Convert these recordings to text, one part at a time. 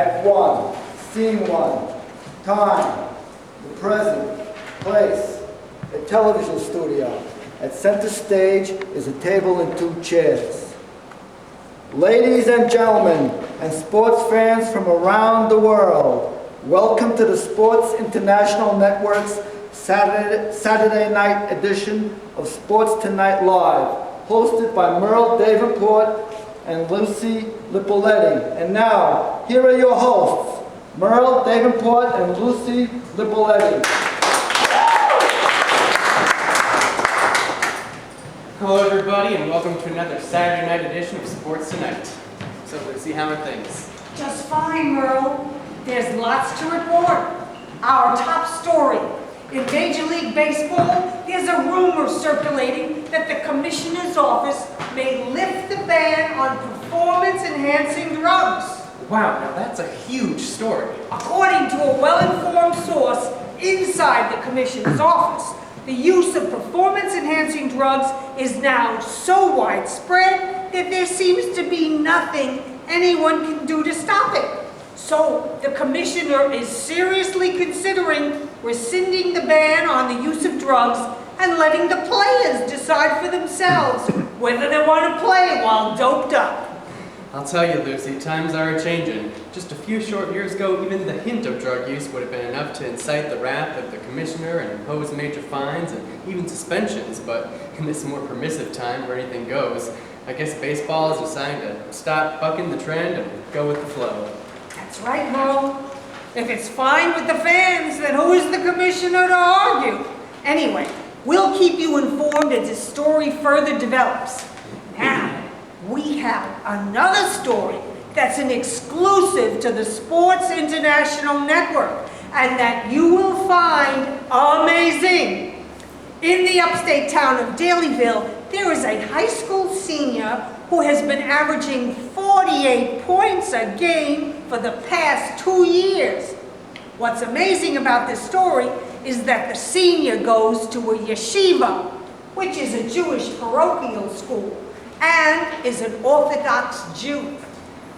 Act 1, Scene 1, time, the present, place, a television studio. At center stage is a table and 2 chairs. Ladies and gentlemen, and sports fans from around the world, welcome to the Sports International Network's Saturday night edition of Sports Tonight Live, hosted by Merle Davenport and Lucy Lippoletti. And now, here are your hosts, Merle Davenport and Lucy Lippoletti. Hello everybody and welcome to another Saturday night edition of Sports Tonight. So Lucy, how are things? Just fine, Merle. There's lots to report. Our top story. In Major League Baseball, there's a rumor circulating that the commissioner's office may lift the ban on performance-enhancing drugs. Wow, now that's a huge story. According to a well-informed source inside the commissioner's office, the use of performance-enhancing drugs is now so widespread that there seems to be nothing anyone can do to stop it. So the commissioner is seriously considering rescinding the ban on the use of drugs and letting the players decide for themselves whether they want to play while doped up. I'll tell you, Lucy, times are a-changing. Just a few short years ago, even the hint of drug use would have been enough to incite the wrath of the commissioner and impose major fines and even suspensions. But in this more permissive time where anything goes, I guess baseball has decided to stop bucking the trend and go with the flow. That's right, Merle. If it's fine with the fans, then who is the commissioner to argue? Anyway, we'll keep you informed as the story further develops. Now, we have another story that's an exclusive to the Sports International Network and that you will find amazing. In the upstate town of Dalyville, there is a high school senior who has been averaging 48 points a game for the past 2 years. What's amazing about this story is that the senior goes to a yeshiva, which is a Jewish parochial school, and is an Orthodox Jew.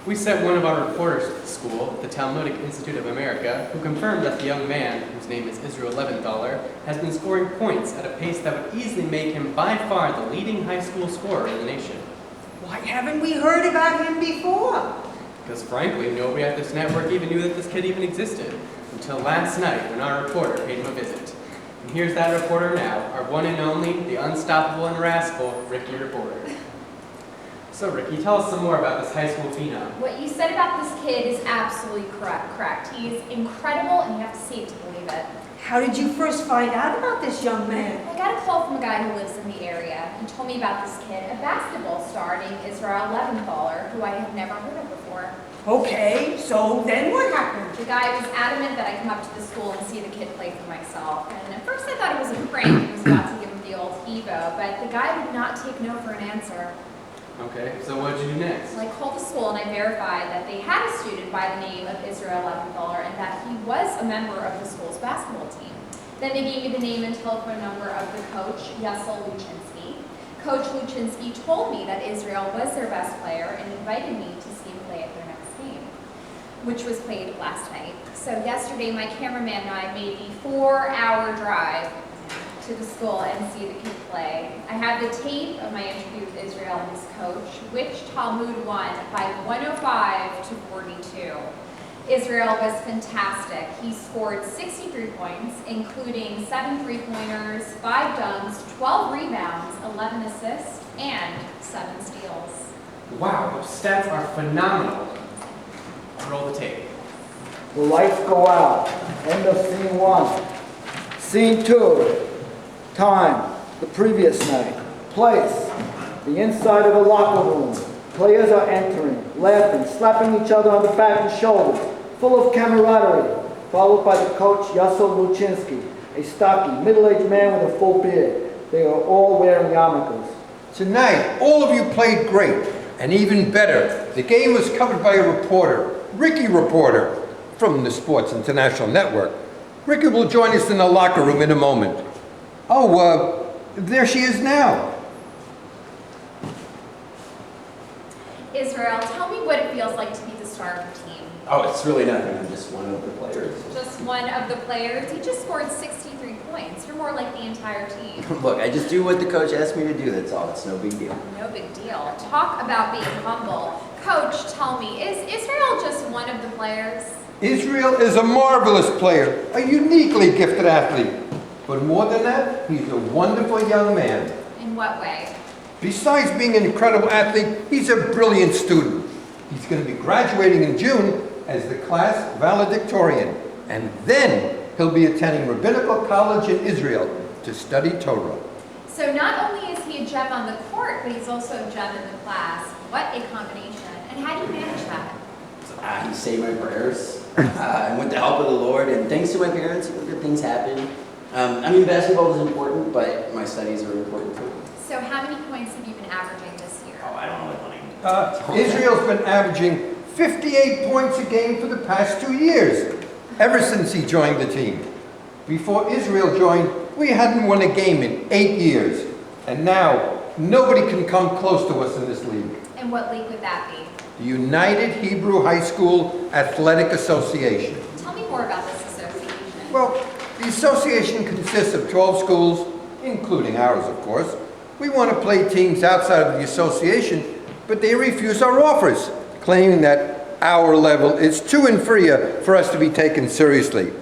We sent one of our reporters to the school, the Talmudic Institute of America, who confirmed that the young man, whose name is Israel Leventhaler, has been scoring points at a pace that would easily make him by far the leading high school scorer in the nation. Why haven't we heard about him before? Because frankly, nobody at this network even knew that this kid even existed, until last night when our reporter paid him a visit. And here's that reporter now, our one and only, the unstoppable and rascal, Ricky Reporter. So Ricky, tell us some more about this high school phenom. What you said about this kid is absolutely correct. He is incredible and you have to see it to believe it. How did you first find out about this young man? I got a call from a guy who lives in the area. He told me about this kid, a basketball star named Israel Leventhaler, who I had never heard of before. Okay, so then what happened? The guy was adamant that I come up to the school and see the kid play for myself. And at first I thought it was a prank. He was about to give him the old Evo, but the guy would not take no for an answer. Okay, so what did you do next? Well, I called the school and I verified that they had a student by the name of Israel Leventhaler and that he was a member of the school's basketball team. Then they gave me the name and telephone number of the coach, Yessel Luchinsky. Coach Luchinsky told me that Israel was their best player and invited me to see him play at their next game, which was played last night. So yesterday, my cameraman and I made the 4-hour drive to the school and see the kid play. I have the tape of my interview with Israel and his coach, which Talmud won by 105 to 42. Israel was fantastic. He scored 63 points, including 7 three-pointers, 5 dunks, 12 rebounds, 11 assists, and 7 steals. Wow, those stats are phenomenal. Roll the tape. The lights go out. End of scene 1. Scene 2. Time, the previous night. Place, the inside of a locker room. Players are entering, laughing, slapping each other on the back and shoulders, full of camaraderie, followed by the coach, Yessel Luchinsky, a stocky, middle-aged man with a full beard. They are all wearing yarmulkes. Tonight, all of you played great, and even better, the game was covered by a reporter, Ricky Reporter, from the Sports International Network. Ricky will join us in the locker room in a moment. Oh, there she is now. Israel, tell me what it feels like to be the star of the team. Oh, it's really nothing. I'm just one of the players. Just one of the players? He just scored 63 points. You're more like the entire team. Look, I just do what the coach asked me to do. That's all. It's no big deal. No big deal. Talk about being humble. Coach, tell me, is Israel just one of the players? Israel is a marvelous player, a uniquely gifted athlete. But more than that, he's a wonderful young man. In what way? Besides being an incredible athlete, he's a brilliant student. He's going to be graduating in June as the class valedictorian. And then he'll be attending Rabbinical College in Israel to study Torah. So not only is he a gem on the court, but he's also a gem in the class. What a combination. And how do you manage that? He say my prayers. And with the help of the Lord, and thanks to my parents, good things happen. Basketball is important, but my studies are important too. So how many points have you been averaging this year? Oh, I don't know. Israel's been averaging 58 points a game for the past 2 years, ever since he joined the team. Before Israel joined, we hadn't won a game in 8 years. And now, nobody can come close to us in this league. And what league would that be? The United Hebrew High School Athletic Association. Tell me more about this association. Well, the association consists of 12 schools, including ours, of course. We want to play teams outside of the association, but they refuse our offers, claiming that our level is too inferior for us to be taken seriously.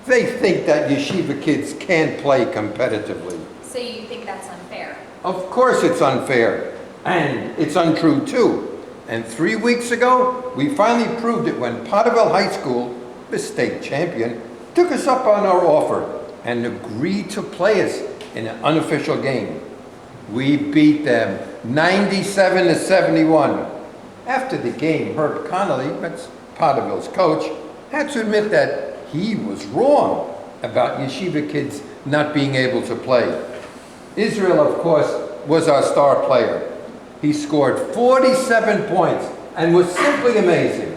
They think that yeshiva kids can't play competitively. So you think that's unfair? Of course it's unfair, and it's untrue too. And 3 weeks ago, we finally proved it when Potterville High School, the state champion, took us up on our offer and agreed to play us in an unofficial game. We beat them 97-71. After the game, Herb Connolly, that's Potterville's coach, had to admit that he was wrong about yeshiva kids not being able to play. Israel, of course, was our star player. He scored 47 points and was simply amazing.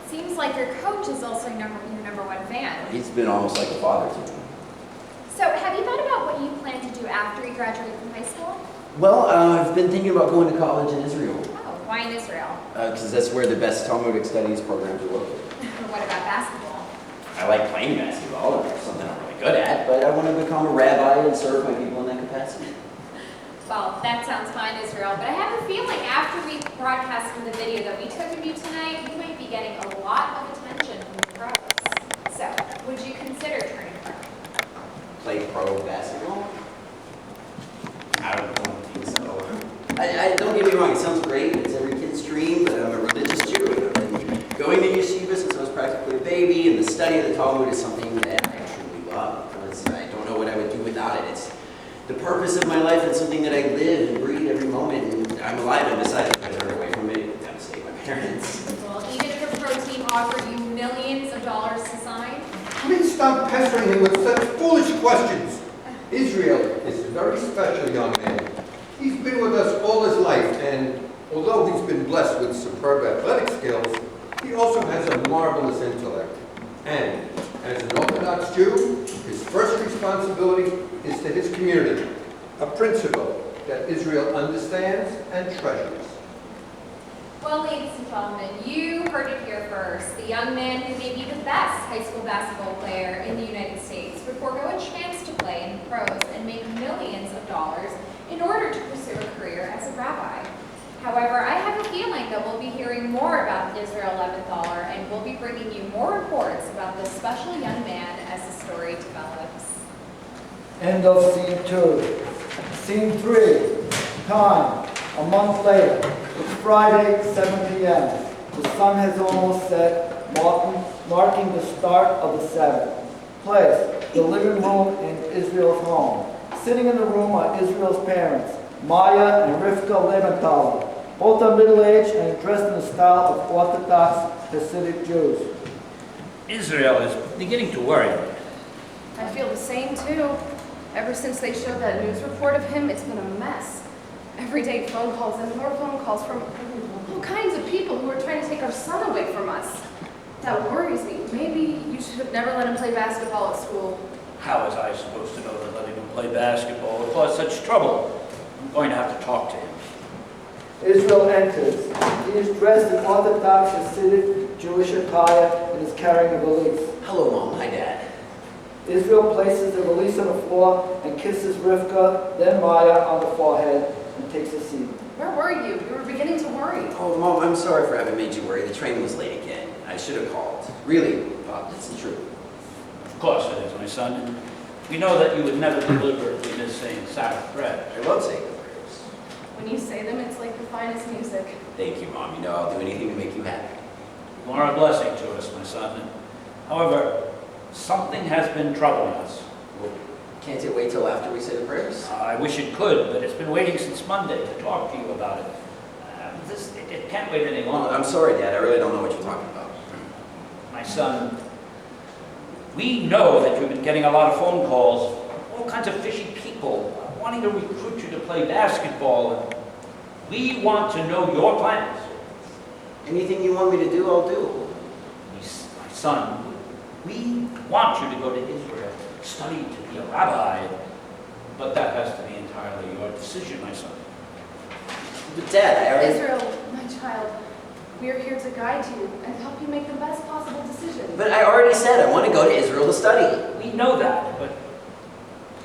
Seems like your coach is also your number one fan. He's been almost like a father to me. So have you thought about what you plan to do after you graduate from high school? Well, I've been thinking about going to college in Israel. Oh, why in Israel? Because that's where the best Talmudic studies programs are located. What about basketball? I like playing basketball, it's something I'm really good at, but I want to become a rabbi and serve my people in that capacity. Well, that sounds fine, Israel, but I have a feeling after we broadcast the video that we took of you tonight, you might be getting a lot of attention from the pros. So, would you consider turning pro? Play pro basketball? I don't think so. I don't get me wrong, it sounds great, it's every kid's dream, but I'm a religious Jew. I've been going to yeshiva since I was practically a baby, and the study of the Talmud is something that I truly love, because I don't know what I would do without it. It's the purpose of my life, and something that I live and breathe every moment, and I'm alive and besides, if I turn away from it, it would devastate my parents. Well, even if a pro team offered you millions of dollars to sign, Please stop pestering him with such foolish questions. Israel is a very special young man. He's been with us all his life, and although he's been blessed with superb athletic skills, he also has a marvelous intellect. And as an Orthodox Jew, his first responsibility is to his community, a principle that Israel understands and treasures. well, ladies and gentlemen, you heard it here first. The young man who may be the best high school basketball player in the United States would forego a chance to play in the pros and make millions of dollars in order to pursue a career as a rabbi. However, I have a feeling that we'll be hearing more about Israel Leventhaler, and we'll be bringing you more reports about this special young man as the story develops. End of scene 2. Scene 3. Time, a month later. It's Friday, 7 p.m. The sun has almost set, marking the start of the Sabbath. Place, the living room in Israel's home. Sitting in the room are Israel's parents, Maya and Rivka Leventhaler. Both are middle-aged and dressed in the style of Orthodox Hasidic Jews. Israel is beginning to worry me. I feel the same too. Ever since they showed that news report of him, it's been a mess. Every day phone calls and more phone calls from all kinds of people who are trying to take our son away from us. That worries me. Maybe you should have never let him play basketball at school. How was I supposed to know that letting him play basketball would cause such trouble? I'm going to have to talk to him. Israel enters. He is dressed in Orthodox Hasidic Jewish attire and is carrying a valise. Hello, Mom. Hi, Dad. Israel places the valise on the floor and kisses Rivka, then Maya on the forehead and takes a seat. Where were you? We were beginning to worry. Oh, Mom, I'm sorry for having made you worry. The train was late again. I should have called. Really, Bob, it's the truth. Of course it is, my son. And we know that you would never deliberately miss saying Sabbath bread. I love saying the prayers. When you say them, it's like the finest music. Thank you, Mom. You know I'll do anything to make you happy. You are a blessing to us, my son. However, something has been troubling us. Well, can't it wait till after we say the prayers? I wish it could, but it's been waiting since Monday to talk to you about it. It can't wait any longer. I'm sorry, Dad. I really don't know what you're talking about. My son, we know that you've been getting a lot of phone calls, all kinds of fishy people wanting to recruit you to play basketball. And we want to know your plans. Anything you want me to do, I'll do. My son, we want you to go to Israel, study to be a rabbi, but that has to be entirely your decision, my son. But Dad, I already... Israel, my child, we are here to guide you and help you make the best possible decision. But I already said I want to go to Israel to study. We know that, but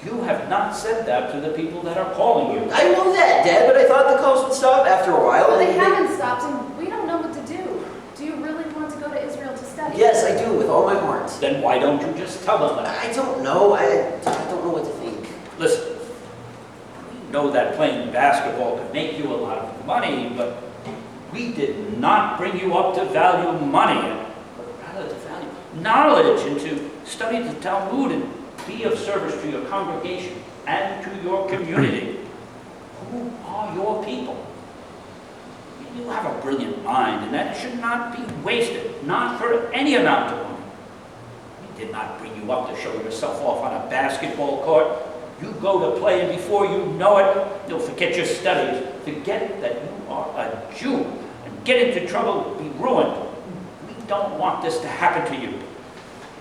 you have not said that to the people that are calling you. I know that, Dad, but I thought the calls would stop after a while. Well, they and haven't stopped, and we don't know what to do. Do you really want to go to Israel to study? Yes, I do, with all my heart. Then why don't you just tell them that? I don't know. I don't know what to think. Listen, we know that playing basketball could make you a lot of money, but we did not bring you up to value money, but rather to value knowledge and to study the Talmud and be of service to your congregation and to your community. Who are your people? You have a brilliant mind, and that should not be wasted, not for any amount of money. We did not bring you up to show yourself off on a basketball court. You go to play, and before you know it, you'll forget your studies, forget that you are a Jew, and get into trouble, be ruined. We don't want this to happen to you.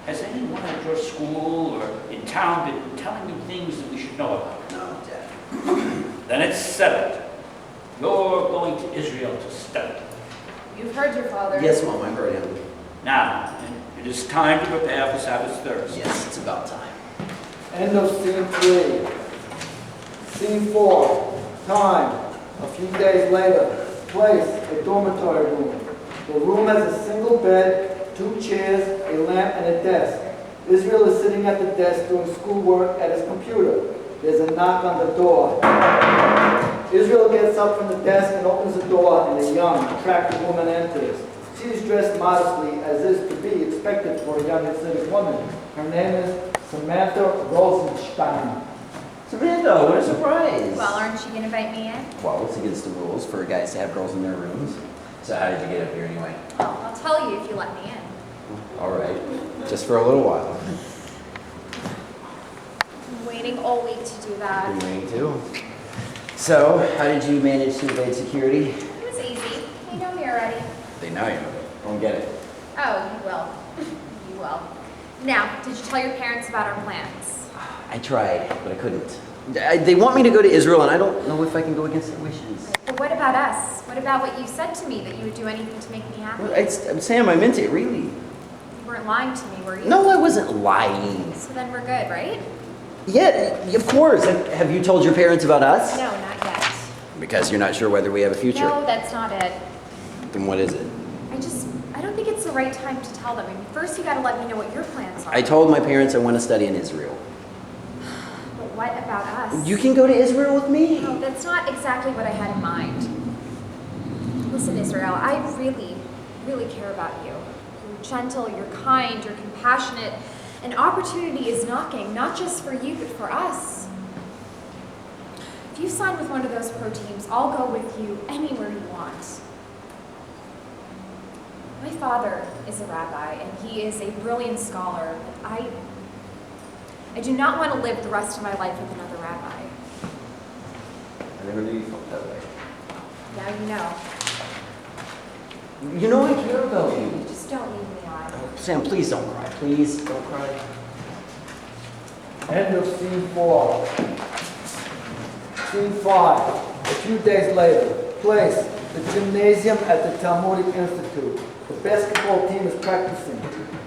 Has anyone at your school or in town been telling you things that we should know about? No, Dad. Then it's settled. You're going to Israel to study. You've heard your father. Yes, Mom, I heard him. Now, it is time to prepare for Sabbath Thursday. Yes, it's about time. End of scene 3. Scene 4. Time. A few days later. Place. A dormitory room. The room has a single bed, 2 chairs, a lamp, and a desk. Israel is sitting at the desk doing schoolwork at his computer. There's a knock on the door. Israel gets up from the desk and opens the door, and a young, attractive woman enters. She is dressed modestly, as is to be expected for a young Hasidic woman. Her name is Samantha Rosenstein. Samantha, what a surprise. Well, aren't you going to invite me in? Well, it's against the rules for guys to have girls in their rooms. So how did you get up here anyway? Well, I'll tell you if you let me in. All right, just for a little while. I'm waiting all week to do that. Been waiting too. So, how did you manage to evade security? It was easy. You know me already. They know you. Don't get it. Oh, you will. You will. Now, did you tell your parents about our plans? I tried, but I couldn't. They want me to go to Israel, and I don't know if I can go against their wishes. But what about us? What about what you said to me, that you would do anything to make me happy? Well, Sam, I meant it, really. You weren't lying to me, were you? No, I wasn't lying. So then we're good, right? Yeah, of course. Have you told your parents about us? No, not yet. Because you're not sure whether we have a future. No, that's not it. Then what is it? I don't think it's the right time to tell them. I mean, first you gotta let me know what your plans are. I told my parents I want to study in Israel. But what about us? You can go to Israel with me. No, that's not exactly what I had in mind. Listen, Israel, I really, really care about you. You're gentle, you're kind, you're compassionate. An opportunity is knocking, not just for you, but for us. If you sign with one of those pro teams, I'll go with you anywhere you want. My father is a rabbi, and he is a brilliant scholar, but I do not want to live the rest of my life with another rabbi. I never knew you felt that way. Now you know. You know I care about you. Just don't leave me on. Sam, please don't cry. Please don't cry. End of scene 4. Scene 5. A few days later. Place. The gymnasium at the Talmudic Institute. The basketball team is practicing.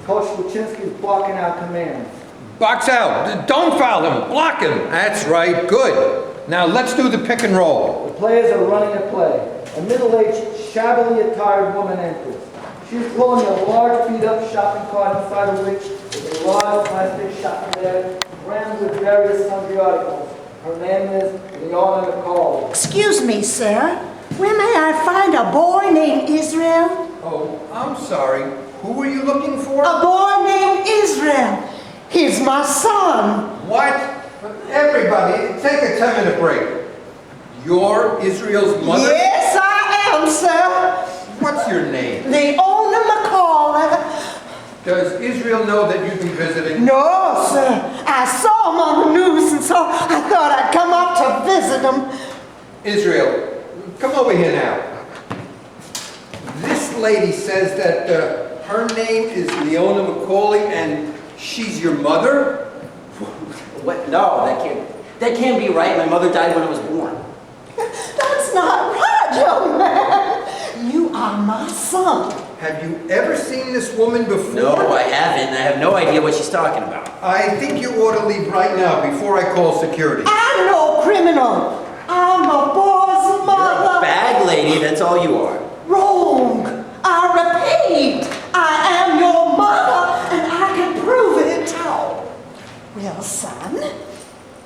Coach Luchinsky is barking out commands. Box out. Don't foul him. Block him. That's right. Good. Now let's do the pick and roll. The players are running a play. A middle-aged, shabbily attired woman enters. She is pulling a large beat-up shopping cart inside of which is a large plastic shopping bag crammed with various sundry articles. Her name is Leona Nicole. Excuse me, sir. Where may I find a boy named Israel? Oh, I'm sorry. Who were you looking for? A boy named Israel. He's my son. What? Everybody, take a 10-minute break. You're Israel's mother? Yes, I am, sir. What's your name? Leona McCall. Does Israel know that you've been visiting? No, sir. I saw him on the news, and so I thought I'd come up to visit him. Israel, come over here now. This lady says that her name is Leona McCauley and she's your mother? What? No, that can't be right. My mother died when I was born. That's not right, young man. You are my son. Have you ever seen this woman before? No, I haven't. I have no idea what she's talking about. I think you ought to leave right now before I call security. I'm no criminal. I'm a boy's mother. You're a bag lady, that's all you are. Wrong. I repeat, I am your mother, and I can prove it. Well, son,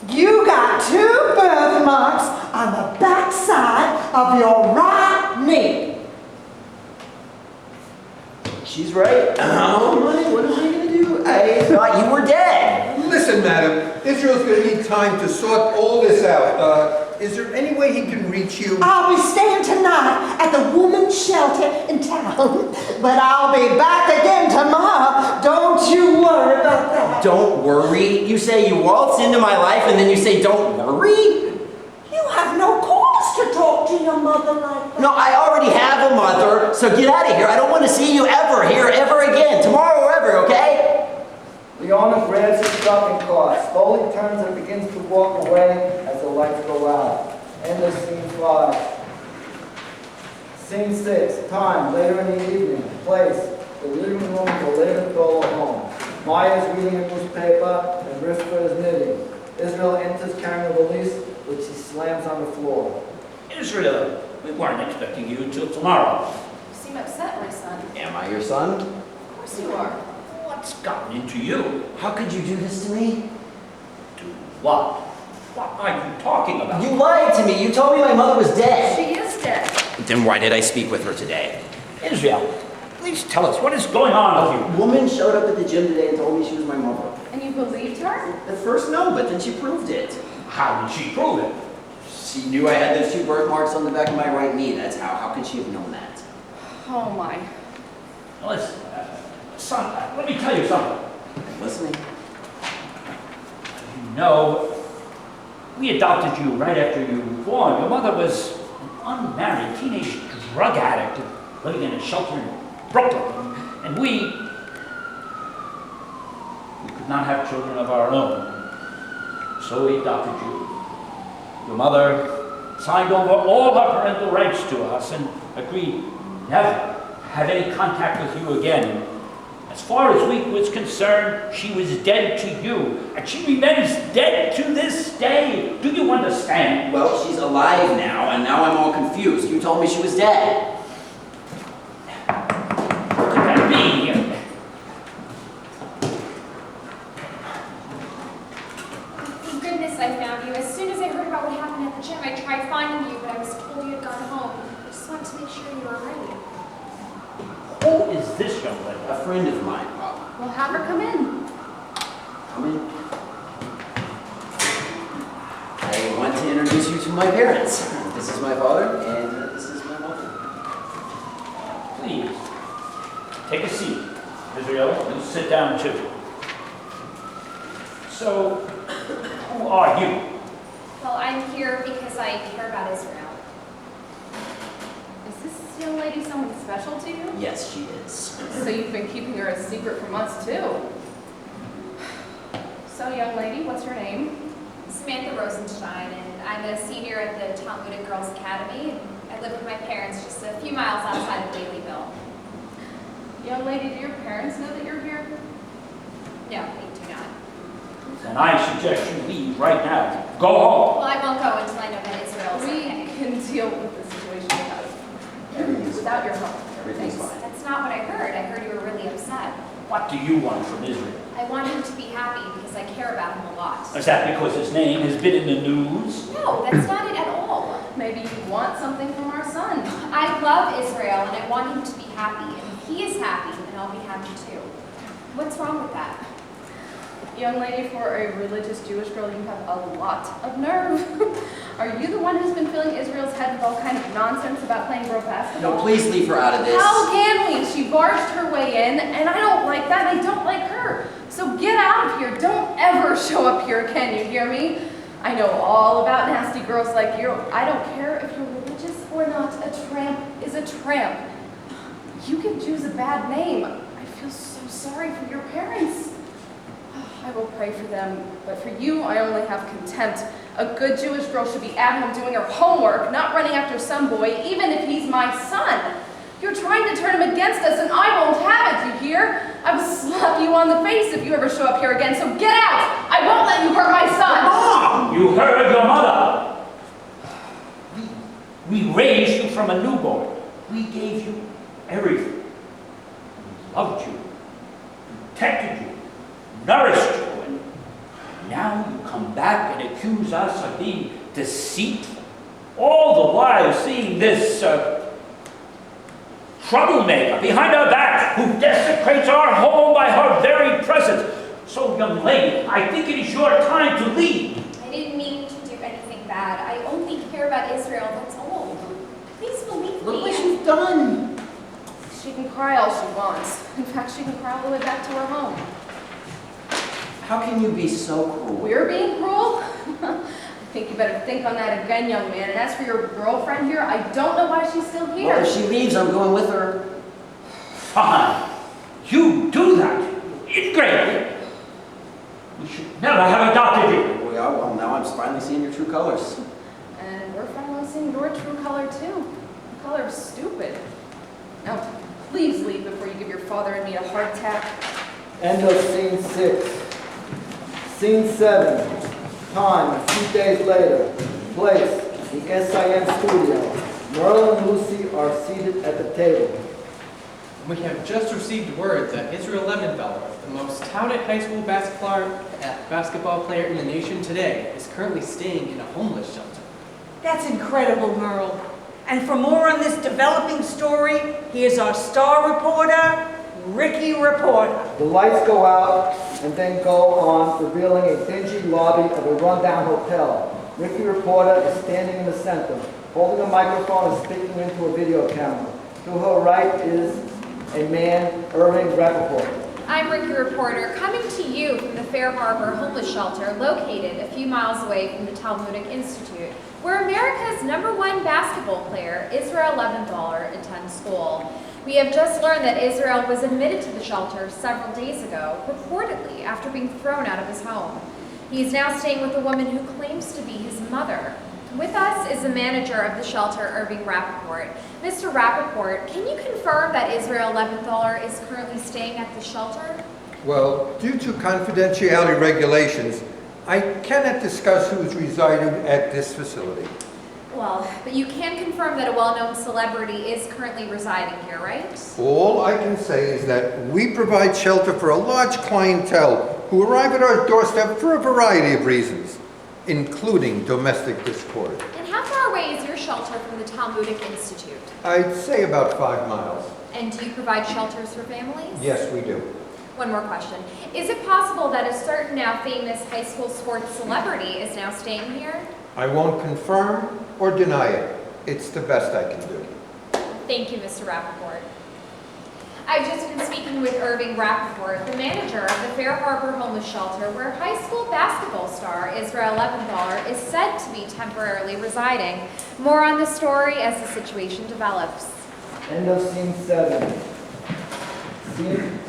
you got 2 birthmarks on the backside of your right knee. She's right. Oh, my, what am I going to do? I thought you were dead. Listen, madam, Israel's going to need time to sort all this out. Is there any way he can reach you? I'll be staying tonight at the woman's shelter in town, but I'll be back again tomorrow. Don't you worry about that. Don't worry. You say you waltz into my life and then you say don't worry? You have no cause to talk to your mother like that. No, I already have a mother, so get out of here. I don't want to see you ever here, ever again. Tomorrow or ever, okay? Leona grabs her shopping cart, slowly turns and begins to walk away as the lights go out. End of scene 5. Scene 6, time, later in the evening. Place, the living room of the Leventhal home. Maya's reading a newspaper and Rivka is knitting. Israel enters carrying a valise, which he slams on the floor. Israel, we weren't expecting you until tomorrow. You seem upset, my son. Am I your son? Of course you are. What's gotten into you? How could you do this to me? Do what? What are you talking about? You lied to me. You told me my mother was dead. She is dead. Then why did I speak with her today? Israel, please tell us what is going on with A you. woman showed up at the gym today and told me she was my mother. And you believed her? At first, no, but then she proved it. How did she prove it? She knew I had those 2 birthmarks on the back of my right knee. That's how. How could she have known that? Oh my. Listen, son, let me tell you something. I'm listening. You know, we adopted you right after you were born. Your mother was an unmarried teenage drug addict living in a shelter in Brooklyn. And we could not have children of our own. So we adopted you. Your mother signed over all her parental rights to us and agreed never have any contact with you again. As far as we was concerned, she was dead to you, and she remains dead to this day. Do you understand? Well, she's alive now, and now I'm all confused. You told me she was dead. What could that be? Thank goodness I found you. As soon as I heard about what happened at the gym, I tried finding you, but I was told you had gone home. I just wanted to make sure you were all right. Who is this young lady? A friend of mine, Papa. Well, have her come in. Come in. I want to introduce you to my parents. This is my father, and this is my mother. Please, take a seat. Israel, you sit down too. So, who are you? Well, I'm here because I care about Israel. Is this young lady someone special to you? Yes, she is. So you've been keeping her a secret from us, too. So, young lady, what's your name? Samantha Rosenstein, and I'm a senior at the Talmudic Girls Academy, and I live with my parents just a few miles outside of Baileyville. Young lady, do your parents know that you're here? No, they do not. Then I suggest you leave right now. Go home. Well, I won't go until I know that Israel's We okay. can deal with the situation without your help. Everything's fine. That's not what I heard. I heard you were really upset. What do you want from Israel? I want him to be happy because I care about him a lot. Is that because his name has been in the news? No, that's not it at all. Maybe you want something from our son. I love Israel and I want him to be happy. And if he is happy, then I'll be happy too. What's wrong with that? Young lady, for a religious Jewish girl, you have a lot of nerve. Are you the one who's been filling Israel's head with all kind of nonsense about playing girl basketball? No, please leave her out of this. How can we? She barged her way in, and I don't like that, and I don't like her. So get out of here. Don't ever show up here, can you hear me? I know all about nasty girls like you. I don't care if you're religious or not. A tramp is a tramp. You give Jews a bad name. I feel so sorry for your parents. I will pray for them, but for you, I only have contempt. A good Jewish girl should be at home doing her homework, not running after some boy, even if he's my son. You're trying to turn him against us, and I won't have it, you hear? I will slap you on the face if you ever show up here again, so get out! I won't let you hurt my son! Mom! You heard your mother. We raised you from a newborn. We gave you everything. We loved you, protected you, nourished you, and now you come back and accuse us of being deceitful. All the while seeing this troublemaker behind our back who desecrates our home by her very presence. So, young lady, I think it is your time to leave. I didn't mean to do anything bad. I only care about Israel, that's all. Please believe Look me. what you've done. She can cry all she wants. In fact, she can cry all the way back to her home. How can you be so cruel? We're being cruel? I think you better think on that again, young man. And as for your girlfriend here, I don't know why she's still here. Well, if she leaves, I'm going with her. Fine. You do that. Ingrate. We should never have adopted you. Well, now I'm finally seeing your true colors. And we're finally seeing your true color too. The color of stupid. Now, please leave before you give your father and me a heart attack. End of scene 6. Scene 7. Time, a few days later. Place, the SIM studio. Merle and Lucy are seated at the table. We have just received word that Israel Levenfeller, the most touted high school basketball player in the nation today, is currently staying in a homeless shelter. That's incredible, Merle. And for more on this developing story, here's our star reporter, Ricky Reporter. The lights go out and then go on, revealing a dingy lobby of a rundown hotel. Ricky Reporter is standing in the center, holding a microphone and speaking into a video camera. To her right is a man, Irving Rappaport. I'm Ricky Reporter, coming to you from the Fair Harbor Homeless Shelter located a few miles away from the Talmudic Institute, where America's #1 basketball player, Israel Leventhaler, attends school. We have just learned that Israel was admitted to the shelter several days ago, reportedly after being thrown out of his home. He is now staying with a woman who claims to be his mother. With us is the manager of the shelter, Irving Rappaport. Mr. Rappaport, can you confirm that Israel Leventhaler is currently staying at the shelter? Well, due to confidentiality regulations, I cannot discuss who is residing at this facility. Well, but you can confirm that a well-known celebrity is currently residing here, right? All I can say is that we provide shelter for a large clientele who arrive at our doorstep for a variety of reasons, including domestic discord. And how far away is your shelter from the Talmudic Institute? I'd say about 5 miles. And do you provide shelters for families? Yes, we do. One more question. Is it possible that a certain now famous high school sports celebrity is now staying here? I won't confirm or deny it. It's the best I can do. Thank you, Mr. Rappaport. I've just been speaking with Irving Rappaport, the manager of the Fair Harbor Homeless Shelter, where high school basketball star Israel Leventhaler is said to be temporarily residing. More on the story as the situation develops. End of scene 7. Scene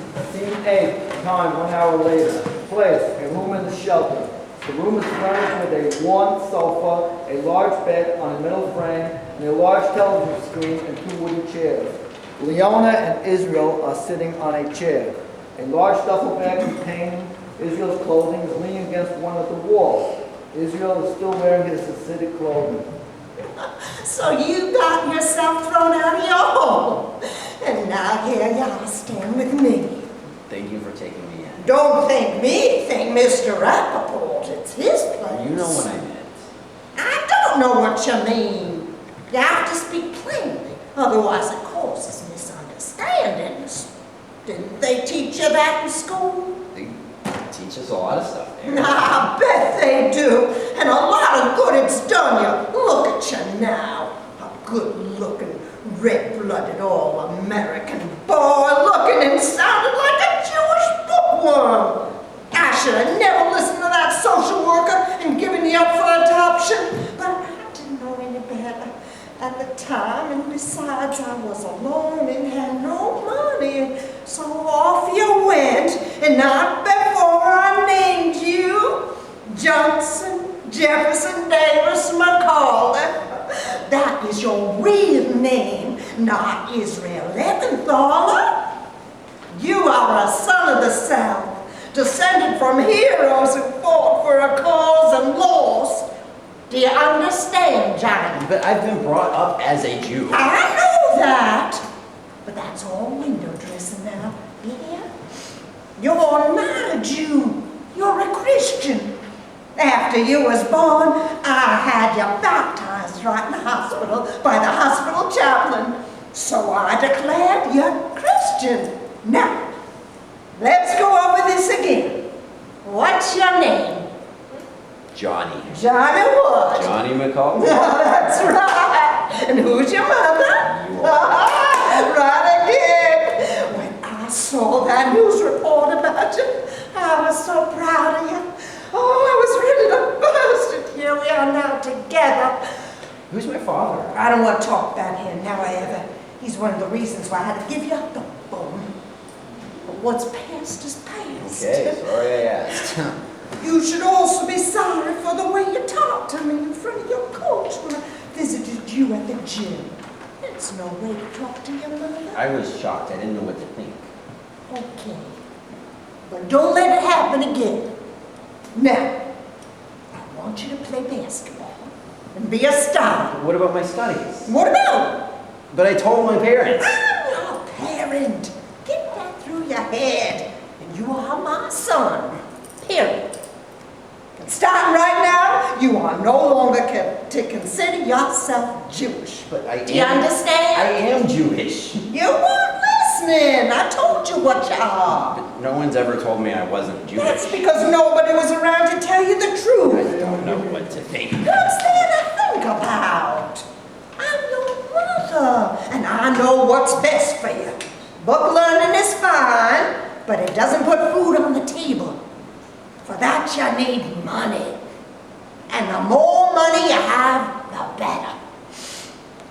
8. Time, 1 hour later. Place, a room in the shelter. The room is furnished with a worn sofa, a large bed on a metal frame, and a large television screen and 2 wooden chairs. Leona and Israel are sitting on a chair. A large duffel bag containing Israel's clothing is leaning against one of the walls. Israel is still wearing his Hasidic clothing. So you got yourself thrown out of your home. And now here you are staying with me. Thank you for taking me in. Don't thank me, thank Mr. Rappaport. It's his place. You know what I meant. I don't know what you mean. You have to speak plainly, otherwise it causes misunderstandings. Didn't they teach you that in school? They teach us a lot of stuff there. I bet they do. And a lot of good it's done you. Look at you now. A good-looking, red-blooded, all-American boy looking and sounding like a Jewish bookworm. I should have never listened to that social worker and given you up for adoption. But I didn't know any better at the time. And besides, I was alone and had no money. So off you went. And not before I named you Johnson, Jefferson, Davis, McCauley. That is your real name, not Israel Emmenthaler. You are a son of the South, descended from heroes who fought for a cause and lost. Do you understand, Johnny? But I've been brought up as a Jew. I know that. But that's all window dressing now, yeah? You're not a Jew. You're a Christian. After you was born, I had you baptized right in the hospital by the hospital chaplain. So I declared you Christian. Now, let's go over this again. What's your name? Johnny. Johnny what? Johnny McCall. That's right. And who's your mother? You are. Right again. When I saw that news report about you, I was so proud of you. Oh, I was ready to burst, and here we are now together. Who's my father? I don't want to talk about him, however. He's one of the reasons why I had to give you up the bone. But what's past is past. Okay, sorry I asked. You should also be sorry for the way you talked to me in front of your coach when I visited you at the gym. It's no way to talk to your mother. I was shocked. I didn't know what to think. Okay. But don't let it happen again. Now, I want you to play basketball and be a star. What about my studies? What about? But I told my parents. I'm your parent. Get that through your head. And you are my son. Period. And starting right now, you are no longer to consider yourself Jewish. But I am. Do you understand? I am Jewish. You weren't listening. I told you what you are. But no one's ever told me I wasn't Jewish. That's because nobody was around to tell you the I truth. don't know what to think. What's there to think about? I'm your mother, and I know what's best for you. Book learning is fine, but it doesn't put food on the table. For that you need money. And the more money you have, the better.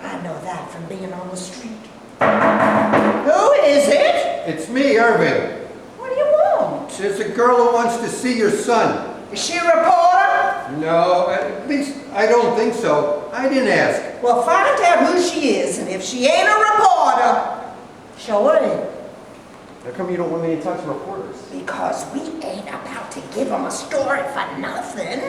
I know that from being on the street. Who is it? It's me, Irving. What do you want? There's a girl who wants to see your son. Is she a reporter? No, at least I don't think so. I didn't ask. Well, find out who she is, and if she ain't a reporter, show her in. How come you don't want me to talk to reporters? Because we ain't about to give them a story for nothing.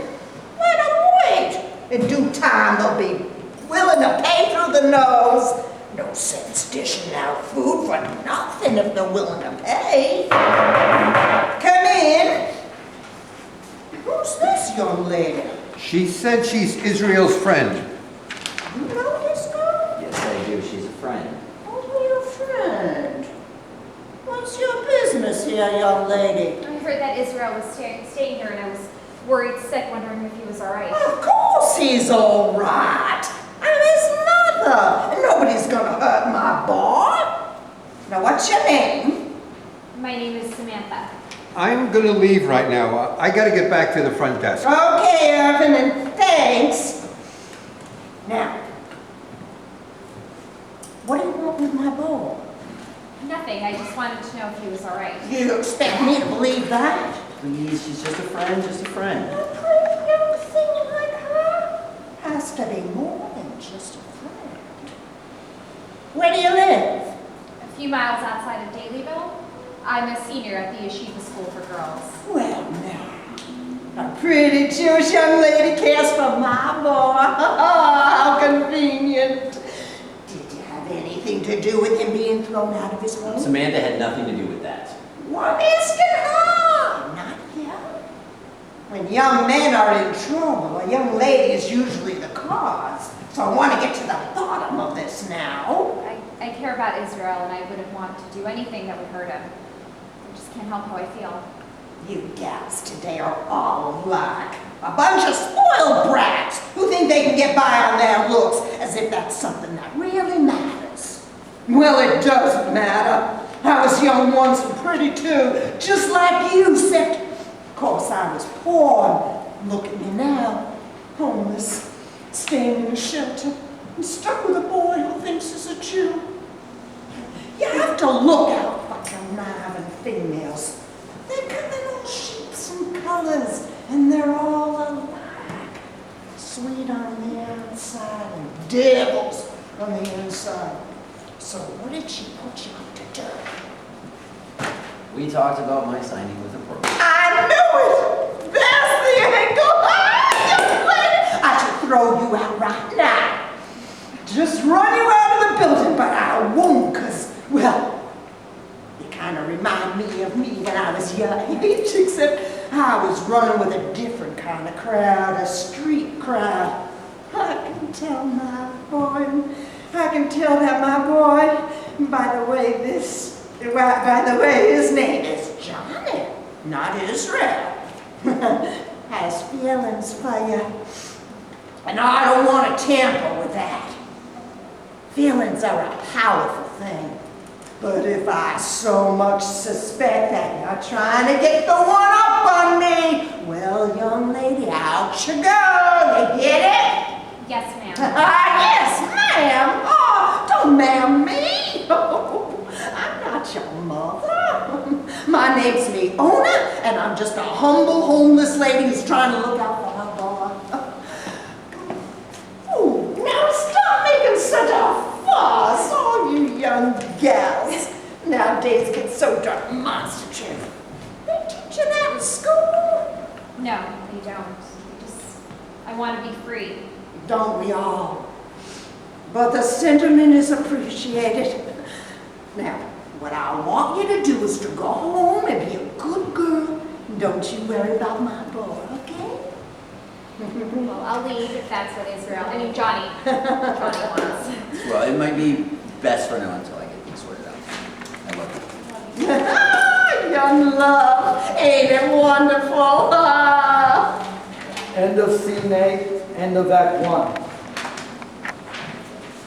Let them wait. In due time, they'll be willing to pay through the nose. No sense dishing out food for nothing if they're willing to pay. Come in. Who's this young lady? She said she's Israel's friend. You know this girl? Yes, I do. She's a friend. Oh, your friend. What's your business here, young lady? I heard that Israel was staying here, and I was worried sick, wondering if he was all right. Of course he's all right. I'm his mother, and nobody's gonna hurt my boy. Now, what's your name? My name is Samantha. I'm gonna leave right now. I gotta get back to the front desk. Okay, Irvin, and thanks. Now, what do you want with my boy? Nothing. I just wanted to know if he was all right. You expect me to believe that? Please, she's just a friend, just a friend. A pretty young thing like her has to be more than just a friend. Where do you live? few miles outside of Dalyville. I'm a senior at the Yeshiva School for Girls. Well, now, a pretty Jewish young lady cares for my boy. How convenient. Did you have anything to do with him being thrown out of his home? Samantha had nothing to do with that. What is her? Not yet. When young men are in trouble, a young lady is usually the cause. So I want to get to the bottom of this now. I care about Israel, and I wouldn't want to do anything that would hurt him. I just can't help how I feel. You gals today are all alike. A bunch of spoiled brats who think they can get by on their looks as if that's something that really matters. Well, it doesn't matter. I was young once and pretty too, just like you, except, of course, I was poor. Look at me now, homeless, staying in a shelter, and stuck with a boy who thinks he's a Jew. You have to look out for conniving females. They come in all shapes and colors, and they're all alike. Sweet on the outside and devils on the inside. So what did she put you up to do? We talked about my signing with the program. I knew it! There's the angle! I should throw you out right now. Just run you out of the building, but I won't, because, well, you kind of remind me of me when I was your age, except I was running with a different kind of crowd, a street crowd. I can tell my boy, I can tell that my boy, by the way, his name is Johnny, not Israel, has feelings for you. And I don't want to tamper with that. Feelings are a powerful thing. But if I so much suspect that you're trying to get the one up on me, well, young lady, out you go. You get it? Yes, ma'am. Yes, ma'am. Oh, don't ma'am me. Oh, I'm not your mother. My name's Leona, and I'm just a humble homeless lady who's trying to look out for her boy. Oh, now stop making such a fuss, all you young gals. Nowadays get so dark monstrative. They teach you that in school? No, they don't. I want to be free. Don't we all? But the sentiment is appreciated. Now, what I want you to do is to go home and be a good girl. Don't you worry about my boy, okay? Well, I'll leave if that's what Johnny wants. Well, it might be best for now until I get things sorted out. I love you. Young love, ain't it wonderful? End of scene 8, end of Act 1.